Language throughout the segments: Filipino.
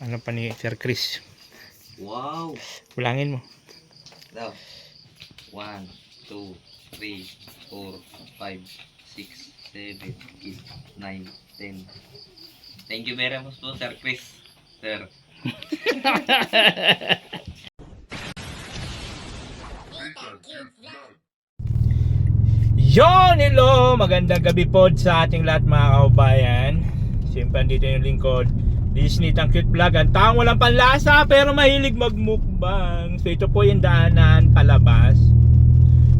Ano pa ni Sir Chris? Wow! Ulangin mo. Daw. 1, 2, 3, 4, 5, 6, 7, 8, 9, 10. Thank you very much po, Sir Chris. Sir. Yon, hello! Magandang gabi po sa ating lahat mga kaubayan. Siyempre dito yung lingkod Disney Tang Cute Vlog. Ang taong walang panlasa pero mahilig magmukbang. So ito po yung daanan palabas.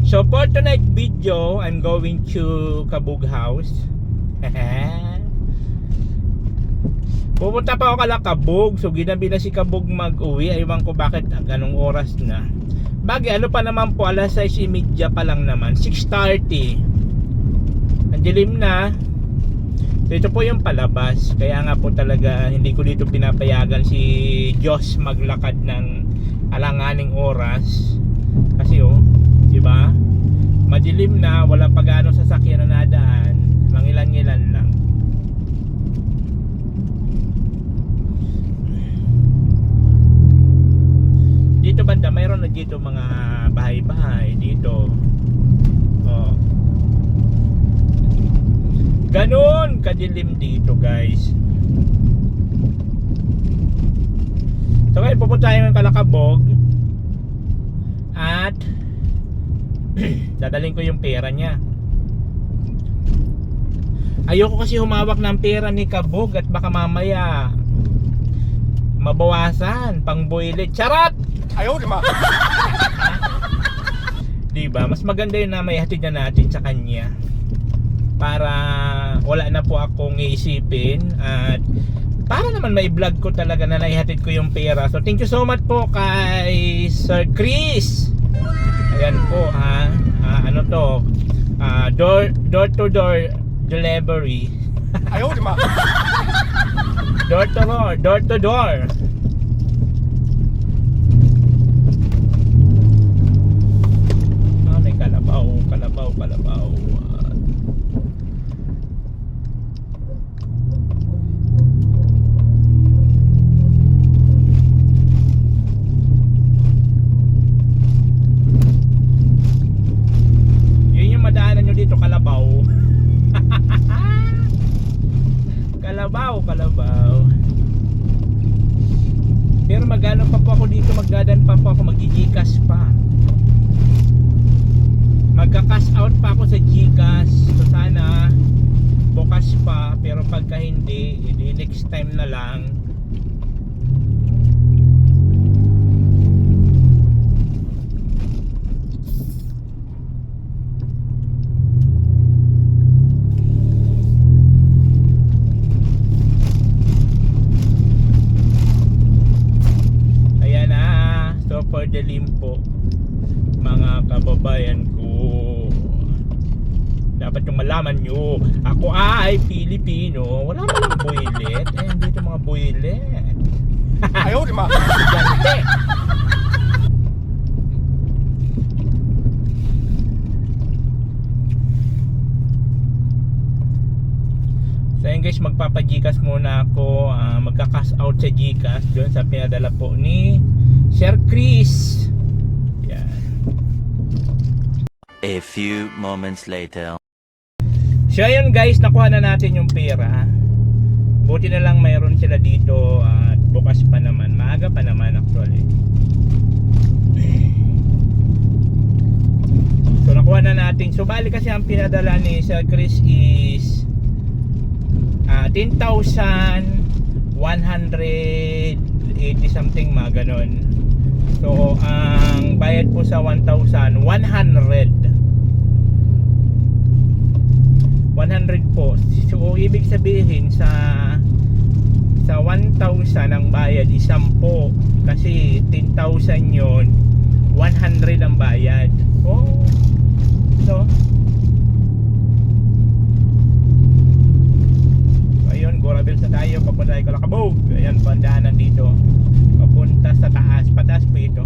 So for tonight video, I'm going to Kabug House. Pupunta pa ako kala Kabug. So ginabi na si Kabug mag-uwi. Aywan ko bakit anong oras na. Bagay, ano pa naman po, alas 6:30 pa lang naman, 6:30. Ang dilim na. So ito po yung palabas. Kaya nga po talaga hindi ko dito pinapayagan si Diyos maglakad ng alanganing oras. Kasi di ba? Madilim na, wala pa gaano sasakyan na nadaan. Mangilan-ngilan lang. Dito banda, mayroon na dito mga bahay-bahay dito. Oh. Ganun kadilim dito, guys. So ngayon pupunta tayo ng Kalakabog at dadalhin ko yung pera niya. Ayoko kasi humawak ng pera ni Kabog at baka mamaya mabawasan pang boylet. Charot! Ayaw, di ba? Diba? Mas maganda yun na may hatid na natin sa kanya para wala na po akong iisipin at para naman may vlog ko talaga na naihatid ko yung pera. So thank you so much po kay Sir Chris. Ayan po ano to, door to door delivery. Ayaw, di ba? Door to door. Kalabaw. Yun yung madaanan nyo dito, Kalabaw. Kalabaw. Pero magano pa po ako dito, magdadan pa po ako, mag-Gcash pa. Magka-cash out pa ako sa Gcash. So sana bukas pa, pero pagka hindi, next time na lang. Ayan na, super dilim po mga kababayan ko. Dapat yung malaman nyo, ako ay Pilipino. Wala mo lang boylet. Ayan dito mga boylet. Ayaw, di ba? Gante. So yun guys, magpapa-Gcash muna ako. Magka-cash out sa Gcash doon sa pinadala po ni Sir Chris. A few moments later. So ayun guys, nakuha na natin yung pera. Buti na lang mayroon sila dito at bukas pa naman. Maaga pa naman actually. So nakuha na natin. So bali kasi ang pinadala ni Sir Chris is 10,180 something mga ganon. So ang bayad po sa 1,100 po. So ibig sabihin sa 1,000 ang bayad is 10 kasi 10,000 yon, 100 ang bayad. So ayun, Gorabils na tayo, papunta tayo Kalakabog. Ayan po ang daanan dito papunta sa taas, pataas po ito.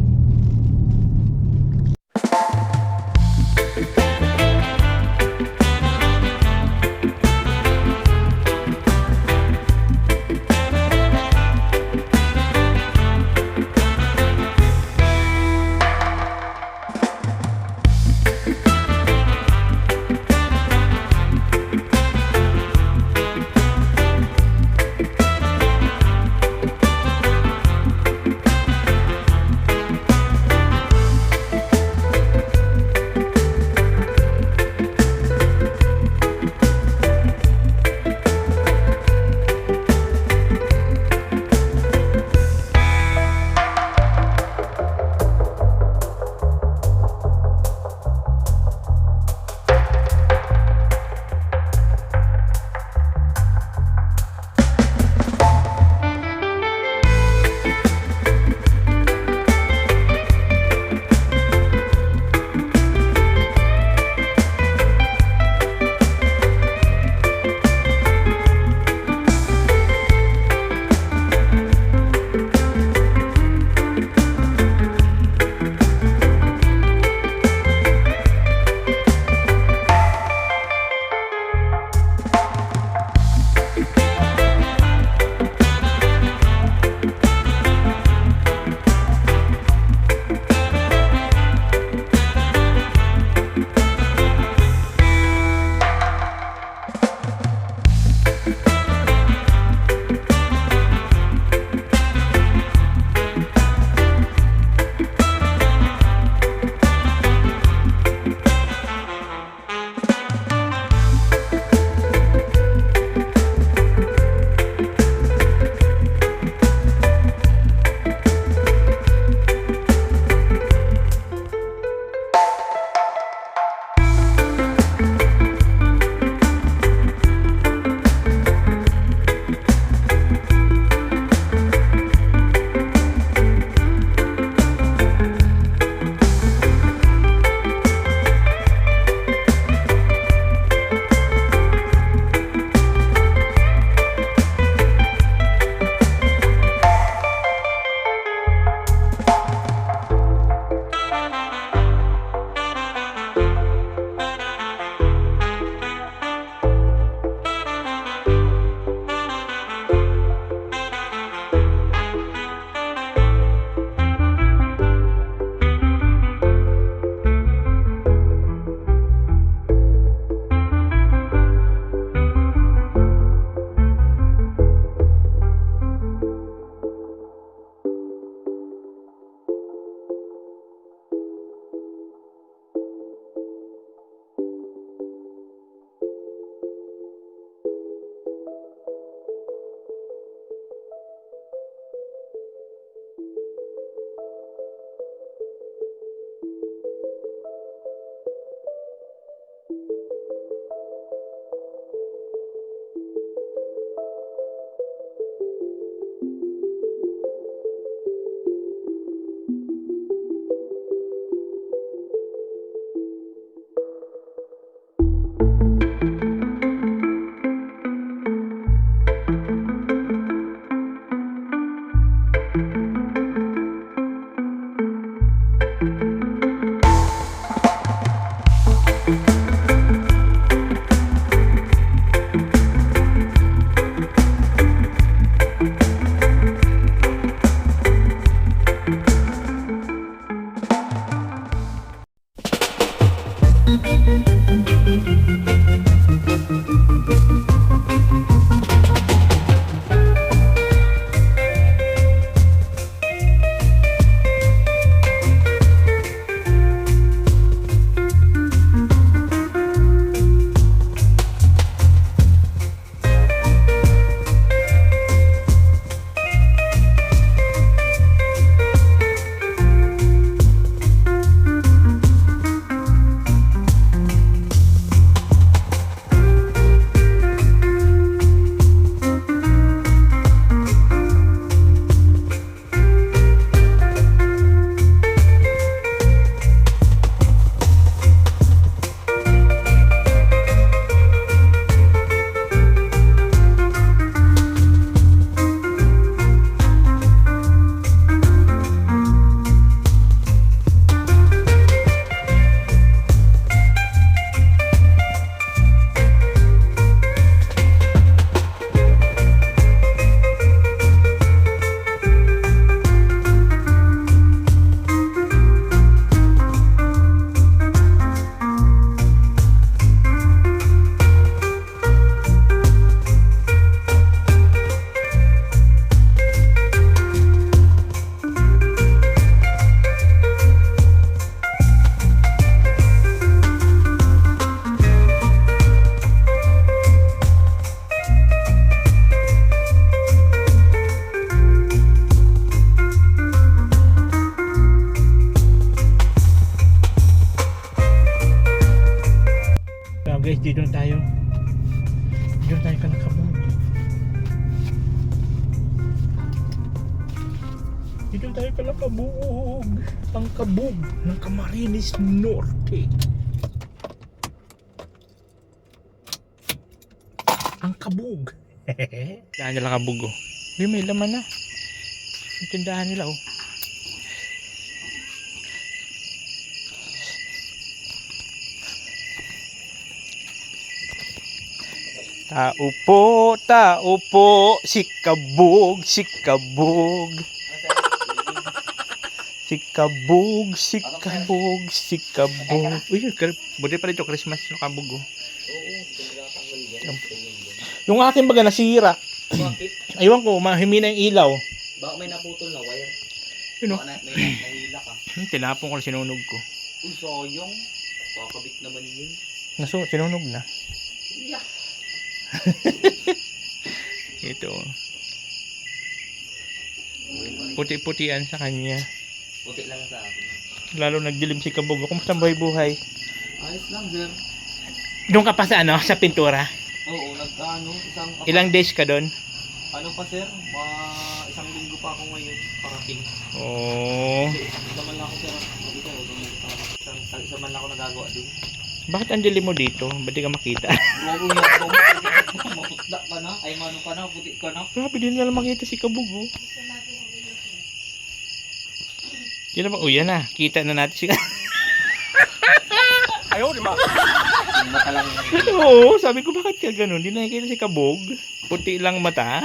Dito na tayo. Dito na tayo ka nakabog. Dito na tayo ka nakabog. Ang kabog ng Camarines Norte. Ang kabog. Saan nila kabog oh. May laman na. Ang tindahan nila oh. Tao po, si kabog, si kabog. Si kabog, si kabog, si kabog. Uy, buti pa rin ito, Christmas yung kabog oh. Yung akin baga nasira. Bakit? Aywan ko, mahimina yung ilaw. Baka may naputol na wire. Yun oh. Baka may nahila ka. Tinapon ko na sinunog ko. Uy, sayang. Kakabit naman yun. Sinunog na. Yeah. Ito. Puti-putian sa kanya. Puti lang sa akin. Lalo nagdilim si Kabog. Kumusta ang buhay-buhay? Ayos lang, sir. Doon ka pa sa ano? Sa pintura? Oo, isang... Ilang days ka doon? Ano pa, sir? Isang linggo pa ako ngayon. Parating. Oh. Isa man lang ako, sir. Isa man lang ako nagagawa dun. Bakit ang dilim mo dito? Ba't di ka makita? Bago yan ako. Maputla ka na. Ay, mano ka na. Puti ka na. Grabe, di na lang makita si Kabog oh. Yan na ba? Yan na. Kita na natin si Ayaw, di ma. Yung mata lang. Oo, sabi ko bakit ka ganun? Di nakikita si Kabog. Puti lang mata.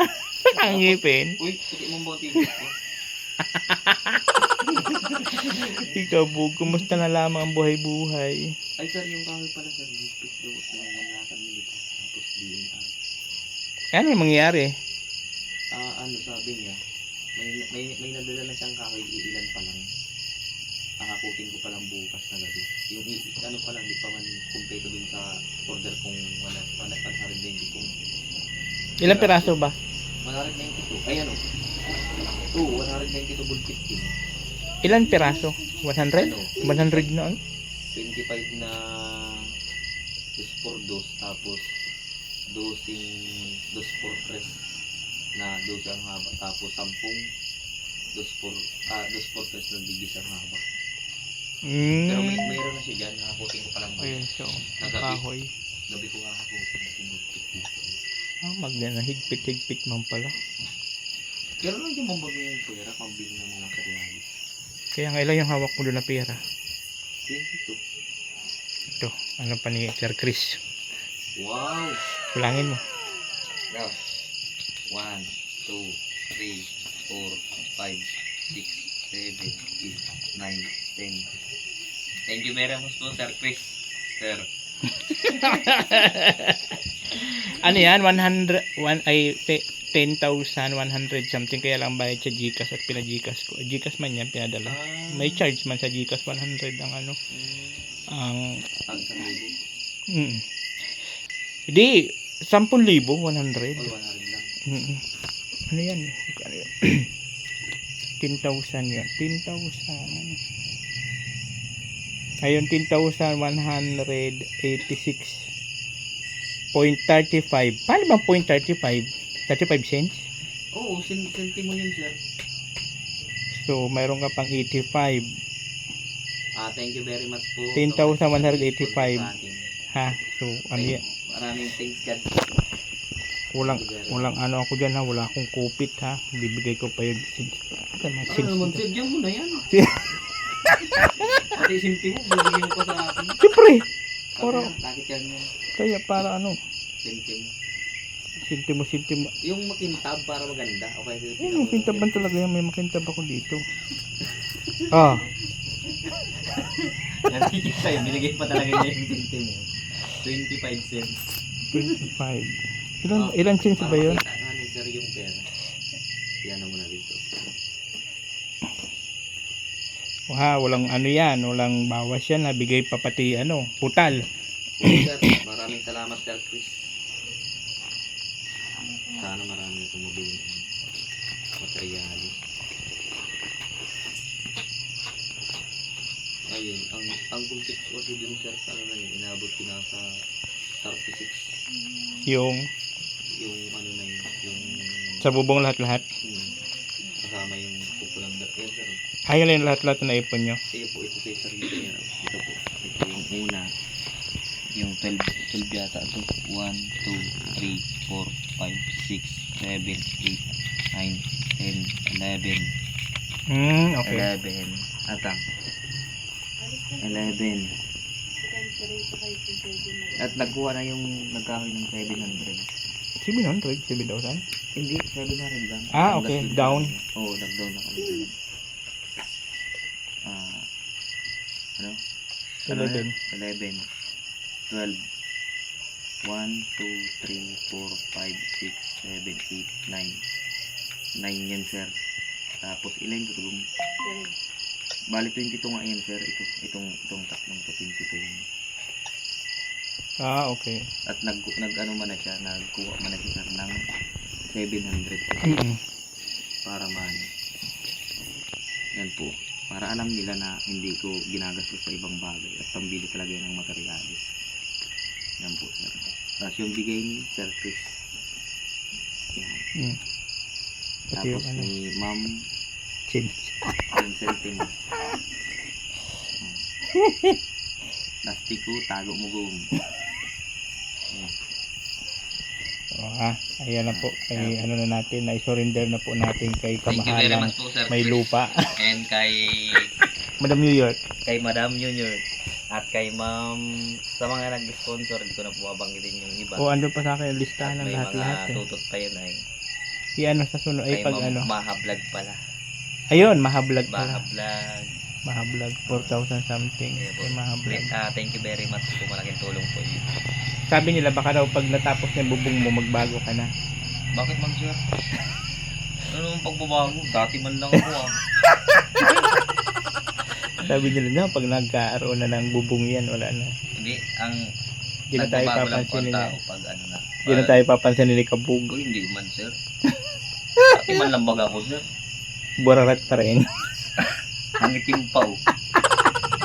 Ang ngipin. Uy, puti mong bote ko. Si Kabog, kumusta na lamang ang buhay-buhay? Ay, sir, yung kahoy pala, sir. Lipit daw. Nanganlakan nila. Tapos DNR. Ano yung mangyayari? Ano sabi niya? May nadala na siyang kahoy. Ilan pa lang. Akakutin ko pa lang bukas na gabi. Yung ano pa lang, di pa man kumpleto dun sa order kong 120 kung Ilang piraso ba? 192. Ay ano? Oo, 192 bulkit din. Ilan piraso? 100? Ano? 100 noon? 25 na 2 dos tapos 2 por 3 na 12 ang haba tapos 10 2 por 3 na digis ang haba. Pero mayroon na siya dyan, nakakutin ko pa lang. Ayun, so, Nagabi. kahoy. Gabi ko kakakutin na sinulkit dito. Magna higpit-higpit man pala. Pero lang yung mambag yung pera, pambili ng mga materialis. Kaya nga ilan yung hawak mo doon na pera? 22. Ito, ano pa ni Sir Chris? Wow! Kulangin mo. Now, 1, 2, 3, 4, 5, 6, 7, 8, 9, 10. Thank you very much po, Sir Chris. Sir. Ano yan? 10,100 something, kaya lang bayad sa GCash at pina-GCash ko. GCash man yan, pinadala. May charge man sa GCash 100 ang ano. Ang hindi 10,000 100. Oh, 100 lang. Ano yan? Ano yan? 10,000 yan. 10,000. Ayun, 10,186.35. Paano bang 0.35? 35 cents? Oo, sentimo yun, sir. So, mayroon ka pang 85. Thank you very much po. 10,185. Ha? So, ano yan? Maraming thanks, God. Walang ano ako dyan ha. Wala akong kupit ha. Bibigay ko pa yun. Ano naman, sir? Diyan mo na yan. Pati sentimo, bibigyan mo pa sa akin. Siyempre. Para, bakit yan yan? Kaya para ano? Sentimo. Sintimo. Yung makintab para maganda. Okay, sir. Yung makintaban talaga yan. May makintab ako dito. Ah. Natikip sa'yo, binigay pa talaga niya yung sentimo. 25 cents. 25. Ilan cents ba yun? Para makita nga ni sir yung pera. Yan na muna dito. Walang ano yan, walang bawas yan, nabigay pa pati ano, putal. Sir, maraming salamat, Sir Chris. Sana marami tumulong materialis. Ayun, ang concept ko kasi dun, sir, sa ano na yun, inabot ko na sa 36. Yung Yung ano na yun, yung sa bubong lahat-lahat. kasama yung pupulang dap. Yan sir. Ayun na yung lahat-lahat na naipon nyo. Ito po, ito sir, sir, ito po. Ito yung una. Yung 12 yata ito. 1, 2, 3, 4, 5, 6, 7, 8, 9, 10, 11. Okay. 11. Atang. 11. At nagkuha na yung nagkahoy ng 700. 700? 7,000? Hindi, 700 lang. Ah, okay. Down. Oo, nag-down na kami. Ano? 11. 11. 12. 1, 2, 3, 4, 5, 6, 7, 8, 9. 9 yan, sir. Tapos, ilan ito? Bali, 22 nga yan, sir. Itong tatlong to, 22 yan. Ah, okay. At nag-ano man na siya, nagkuha man na siya, sir, ng 700. Mm-mm. Para man. Yan po. Para alam nila na hindi ko ginagastos sa ibang bagay at pambili talaga yan ng materialis. Yan po, sir. Tapos yung bigay ni Sir Chris. Yan. Mm. Pati Tapos yung ano, ni Ma'am chin. Vincentine. Plastiko, tago mo gum. Ayan na po. Ay, ano na natin, na-surrender na po natin kay Thank you very kamahalang much po, Sir may Chris. lupa. And kay Madam New York. Madam Junior. At kay Ma'am, sa mga nag-sponsor, hindi ko na po mabanggitin yung iba. O, andun pa sa akin yung listahan At ng may lahat-lahat. mga tutot pa yun ay. I-ano sa sunod. Ay, Kay pag Ma'am ano. Maha-vlog pala. Ayun, mahablag pala. Maha-vlog. Mahablag. 4,000 something. Kaya po. Ay, mahablag. Thank you very much po. Malaking tulong po yun. Sabi nila, baka daw pag natapos na yung bubong mo, magbago ka na. Bakit man sir? Ano ang pagbabago? Dati man lang ako ah. Sabi nila na, pag nagkaroon na ng bubong yan, wala na. Hindi, ang Hindi na tayo nagbabago lang po papansin ang nila. tao pag ano na. Hindi na tayo papansin ni Kabug. Uy, hindi man sir. Dati man lang baga ako sir. Burarat pa rin. Nangitim pa oh.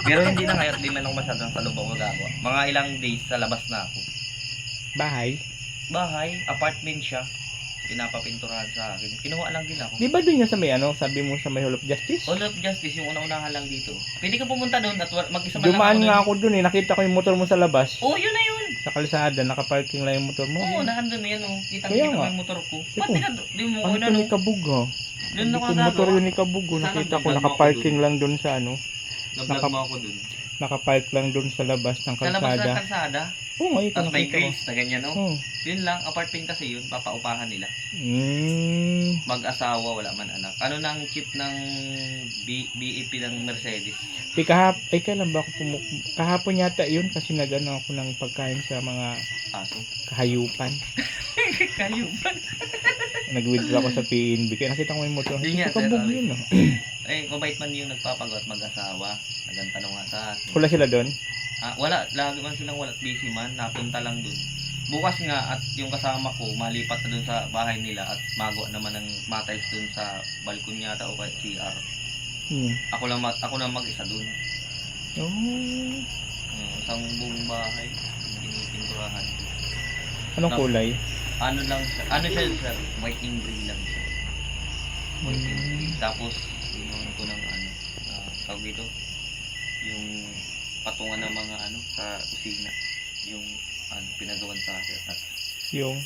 Pero hindi na ngayon, di man ako masyadong sa loob ako gagawa. Mga ilang days sa labas na ako. Bahay. Bahay, apartment siya. Pinapapinturahan sa akin. Kinuha lang din ako. Di ba dun yan sa may ano, sabi mo sa may Hall of Justice? All of Justice, yung una-unahan lang dito. Pwede ka pumunta doon at mag-isa man lang Dumaan nga doon. ako dun eh, nakita ko yung motor mo sa labas. Oh, yun na yun. Sa kalsada, nakaparking lang yung motor mo. Oo, naandun na yan oh. Kaya Kitang-kita nga. mo yung motor ko. Ito. Ba't di mo Ano una to no? ni Kabug ha? Doon Hindi ako ko motor yun ni Kabug. Sana Nakita ko, vlog mo nakaparking ako lang dun sa ano. Nag-vlog mo ako doon. Nakapark lang dun sa labas ng Sa labas ng kalsada. kalsada. Oo, ngayon ko Tapos may nakita ko. grills na ganyan oh. Oo. Yun lang, apartment kasi yun. Papaupahan nila. Mm. Mag-asawa, wala man anak. Ano nang chip ng BEP ng Mercedes? Ay, kailan ba ako kahapon yata yun kasi nagano ako ng pagkain sa mga Aso. kahayupan. Kayo ba? Nag-withdraw ako sa PNB. Kaya nakita ko yung motor. Yun nga, Ito Kabug sir, yun oh. Eh, mabait man yung nagpapagot mag-asawa. Nagantanong nga sa akin. Pula sila doon. Wala, lagi man silang wala busy man, napunta lang dun. Bukas nga at yung kasama ko malipat na dun sa bahay nila at magawa naman ng matiles dun sa balkon yata o kaya CR. Ako lang mag-isa dun. Oh. Isang buong bahay, pinipinturahan. Anong kulay? Ano lang siya, sir, white and gray lang siya. White and gray. Tapos, pinuhan ko ng tawag dito, yung patungan ng mga sa kusina. Yung pinagawan sa akin. At Yung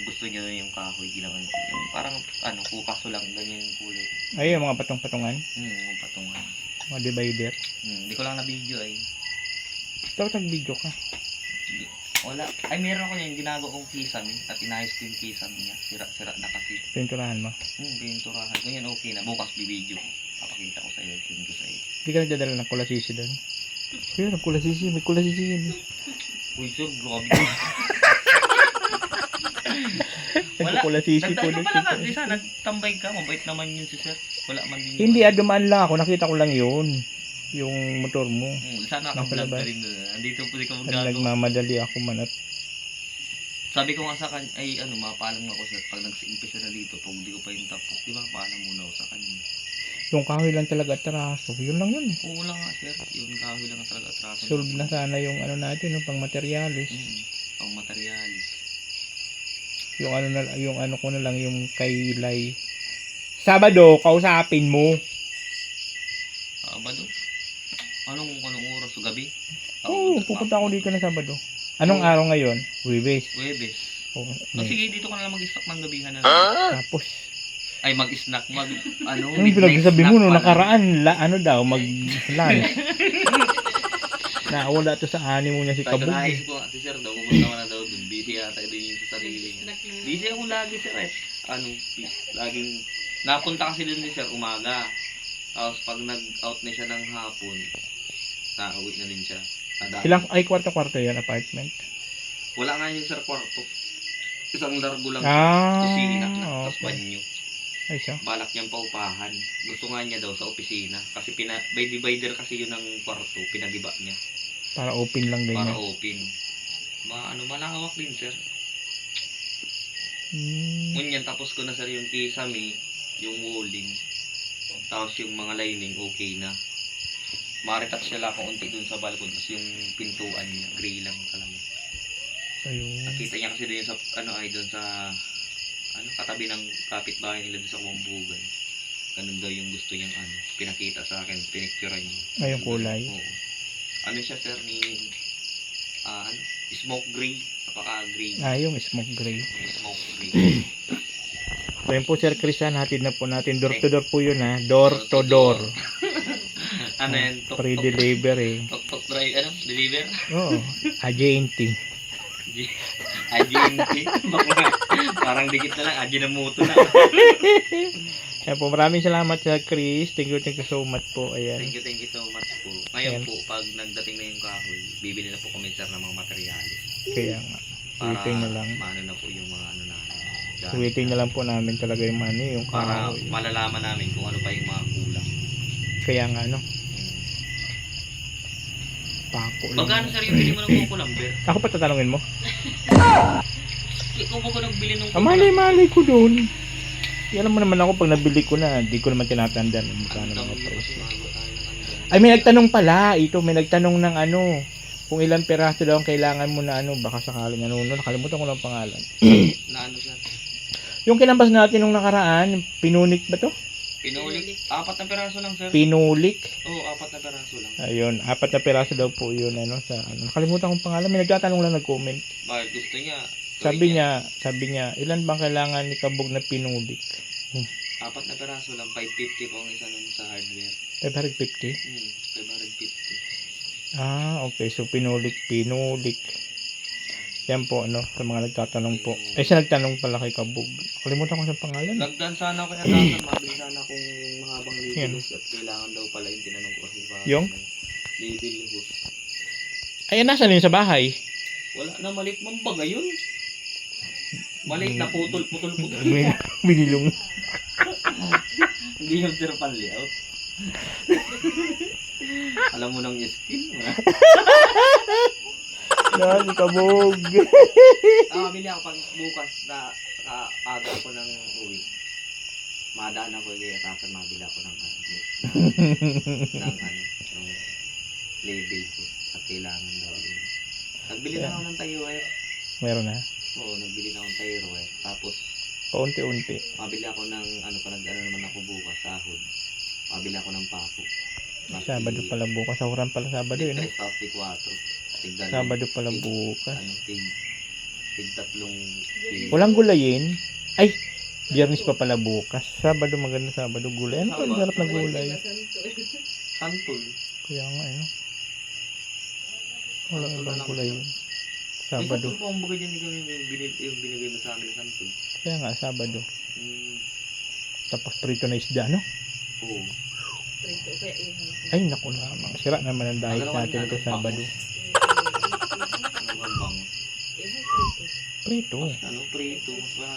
gusto niya yung kahoy ginawan ko. Yung parang kukaso lang ganyan yung kulay. ay yung mga patong-patungan. Yung patungan. Mga divider. Hindi ko lang na video ay. Dapat nag-video ka. Wala. Ay meron ako yung ginagawa kong kisame at inayos ko yung kisame niya. Sira-sira na kasi. Pinturahan mo. Pinturahan ko yan okay na. Bukas bibideo ko. Papakita ko sa iyo. Send ko sa iyo. Hindi ka nagdadala ng kulasisi doon. Kaya ng kulasisi. May kulasisi yun. Uy sir, grabe. Nagkukulasisi po Nagtay doon. ka pala ka. Di sana nagtambay ka. Mabait naman yun si sir. Wala man din. Hindi, dumaan lang ako. Nakita ko lang yun. Yung motor mo. Sana Nasa naka-vlog labas. ka rin doon. Andito po di ka At magagawa. nagmamadali ako manat. Sabi ko nga sa kanya, ay mapaalam ako sir. Pag nag-umpisa na dito, pag hindi ko pa yung tapos, di ba, paalam muna ako sa kanya. Yung kahoy lang talaga atraso. Yun lang yun. Oo lang nga sir. Yung kahoy lang talaga atraso. Solve na sana yung ano natin, no, pang materialis. Pang materialis. Yung ano na yung ano ko na lang yung kay Lai. Sabado, kausapin mo. Sabado? Anong oras? O gabi? Oo, pupunta ako dito na Sabado. Anong araw ngayon? Huwebes. Webes. Oh, O sige, dito ka na lang mag-stock ng gabihan na. tapos, Ay, mag-snack. Ano? yung pinagsasabi mo nung nakaraan, ano daw, mag-lunch. Nawala to sa animo niya si Kahit Kabog. naayos ko, si sir daw, pumunta ko na daw dun. Busy yata din yung sa sarili niya. Busy ako lagi, sir eh. Laging, napunta kasi dun ni sir umaga. Tapos pag nag-out na siya ng hapon, nauwi na din siya. Ilang, ay, kwarto-kwarto yan, apartment. Wala nga yung sir kwarto. Isang largo lang. Ah, Kusina na, tapos okay. banyo. Ay, siya. Balak niyang paupahan. Gusto nga niya daw sa opisina. Kasi by divider kasi yun ng kwarto. Pinagiba niya. Para open lang Para ganyan. open. Malawak din sir. Hmm. Ngunyan tapos ko na sir yung kisame, yung walling. Tapos yung mga lining okay na. Maritas siya lang kung unti dun sa balkon. Tapos yung pintuan niya, gray lang talaga. Ayun. Nakita niya kasi dun sa, dun sa, katabi ng kapitbahay nila dun sa Kumambugan. Ganun daw yung gusto niyang pinakita sa akin, pinicturean niya. Ay, yung kulay. Oo. Ano siya sir ni, smoke gray, napaka-gray. Ah, yung smoke gray. Smoke gray. So yun po Sir Christian, hatid na po natin. Door to door po yun ha. Door to door. Ano yan? Free delivery. Tok drive, deliver? Oo. Agenti. Agenti. Parang dikit na lang, Ajinomoto na. Ayan po, maraming salamat Sir Chris. Thank you so much po. Ayan. Thank you so much po. Ngayon Ayan. po, pag nagdating na yung kahoy, bibili na po kami sir ng mga materialis. Kaya nga. Para Waiting na lang. maano na po yung mga namin. Waiting na lang po namin talaga yung yung Para kahoy. malalaman namin kung ano pa yung mga kulang. Kaya nga Hmm. pako lang. Magkano sir yung bili mo ng Coco Lumber? Ako pa tatanungin mo? Kung ako nagbili ng Malay ko doon. Alam mo naman ako pag nabili ko na, di ko naman tinatandaan ang magkano mga presyo. Ay, may nagtanong pala. Ito, may nagtanong ng kung ilang peraso daw ang kailangan mo na baka sakaling nakalimutan ko lang ang pangalan. Na sir? Yung kinambas natin nung nakaraan, pinunik ba to? Pinulik. 4 na peraso lang sir. Pinulik. Oo, 4 na peraso lang. Ayun, 4 na peraso daw po yun sa nakalimutan kong pangalan. May nagtatanong lang nag-comment. Bakit gusto niya? Sabi niya, ilan bang kailangan ni Kabog na pinulik? 4 na peraso lang, 550 po ang isa nun sa hardware. 550? 550. Ah, okay. So, pinulik. Yan po, sa mga nagtatanong po. Eh, siya nagtanong pala kay Kabog. Kalimutan ko sa pangalan. Nagdan sana ako kaya mabili sana kung mahabang Yan. label at kailangan daw pala yung tinanong ko kasi para Yung? label hook. Ay, nasaan yun sa bahay? Wala na, maliit mong baga yun. Maliit na putol. Binilong. Hindi yung sir pan-layout. Alam mo nang skill mo. Si Kabog. Bili ako pag bukas na aga ako ng uwi. Madaan ako kaya tasan mabili ako ng label ko at kailangan daw yun. Nagbili na ako ng tire. Meron na. Oo, nagbili na ako ng tire. Tapos Paunti-unti. mabili ako ng naman ako bukas sahod. Mabili ako ng pako. Sabado pala bukas. Sahuran pala Sabado yun. Tig 3 tapos tig 4. Sabado pala bukas. Tig 3 kilo. Walang gulayin. Ay, Biyernes pa pala bukas. Sabado maganda Sabado gulay. Ano pa ang sarap na gulay? Santol. Kaya nga walang ibang gulay yun. May Sabado. santol po ang bagay dyan ikaw yung binigay mo sa amin na santol. Kaya nga Sabado. Tapos prito na isda, no? Oo. Ay, naku naman. Sira naman ang diet natin ito Sabado. Ano bang? Prito. Prito.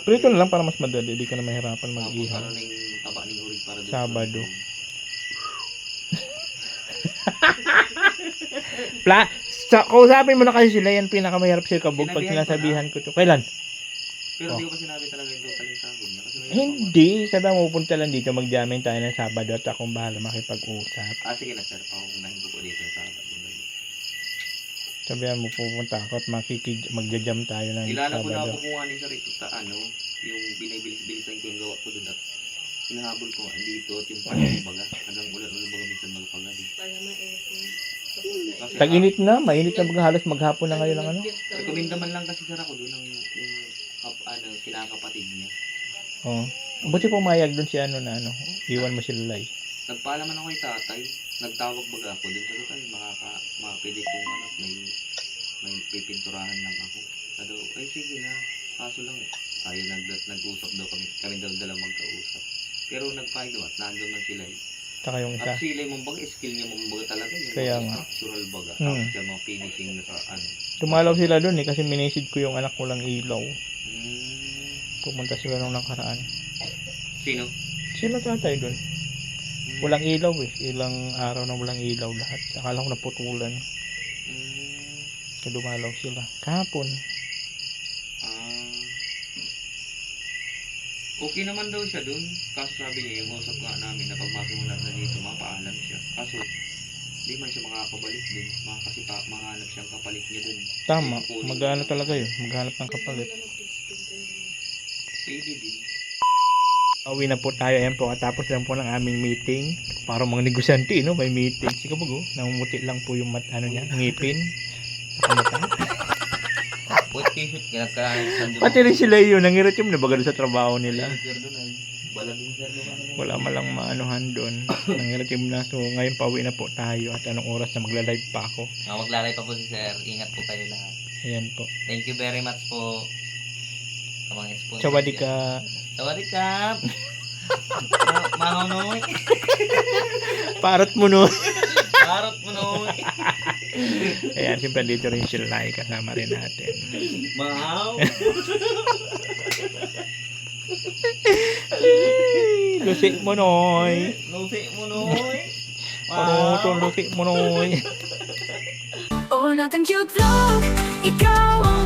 Prito na lang para mas madali. Di ka na mahirapan mag-ihaw. Ano na yung taba ng urig para doon. Sabado. Kausapin mo na kasi sila. Yan pinakamahirap si Kabog pag sinasabihan ko to. Kailan? Pero hindi ko pa sinabi talaga yung totaling sahod niya. Kasi may Hindi. Sabi mo, pupunta lang dito. Mag-jamming tayo ng Sabado at akong bahala makipag-usap. sige na sir. Pakukunahin ko po dito sa Sabado. Sabihan mo pupunta ako at magja-jam tayo ng Kilala ko na Sabado. ako kung ano sa rito yung binibilis-bilisan ko yung gawa ko dun at hinahabol ko nga dito at yung baga hanggang ulan-ulan baga minsan magpagadi. Kasi Tag-init na, mainit na halos maghapon na ngayon ang ano. rekomenda man lang kasi sara ko dun yung kinakapatid niya. Oo. Buti pumayag doon si ano na ano, iwan mo si Lulay. Nagpaalaman ako kay tatay. Nagtawag baga ako dun. Sabi tayo, pwede kong may pipinturahan lang ako. Sabi, ay sige na. Kaso lang, tayo nag-usap daw kami daw dala magkausap. Pero nagpahid daw at nandun man sila eh. Saka yung isa. At sila yung mambaga, skill niya mambaga talaga. Yung Kaya mga nga. structural baga. Hmm. Tapos yung mga finishing na sa ano. Tumalaw sila doon kasi minesid ko yung anak ko lang ilaw. Hmm. Pumunta sila nung nakaraan. Sino? Sila tatay doon. Walang ilaw eh. Ilang araw na walang ilaw lahat. Akala ko naputulan. Kaya dumalaw sila. Kahapon. Okay naman daw siya dun. Kaso sabi niya, yung usap nga namin na pagmasok mo na dito, mapaalam siya. Kaso, di man siya makakabalik din. Kasi mahanap siyang kapalit niya dun. Tama. Kukunin Maghanap niya. talaga yun. Maghanap ng kapalit. Pwede din. Uwi na po tayo. Ayan po. Katapos lang po ng aming meeting. Parang mga negosyante, no? May meeting. Sige po, namumuti lang po yung niya, ngipin. Sa mata. Wait, t-shirt, kinagkalanan sa sandun. Pati rin sila yun. Nangirit yung nabagado sa trabaho nila. Sir doon ay, balaging sir doon. Wala malang maanuhan doon. Nangirit yung na. So, ngayon pauwi na po tayo. At anong oras na magla-live pa ako. Maglalay pa po si sir. Ingat po kayo lahat. Ayan po. Thank you very much po sa mga sponsors. Sawadi ka. Sawadikap. Mahonoy. Parot mo no. Parot mo noy. Ayan, siyempre dito rin sila like kasama rin natin. Mahaw. Lusi mo noy. Lusi mo noy. Lusi mo noy. Oh, nothing cute vlog. Ikaw ang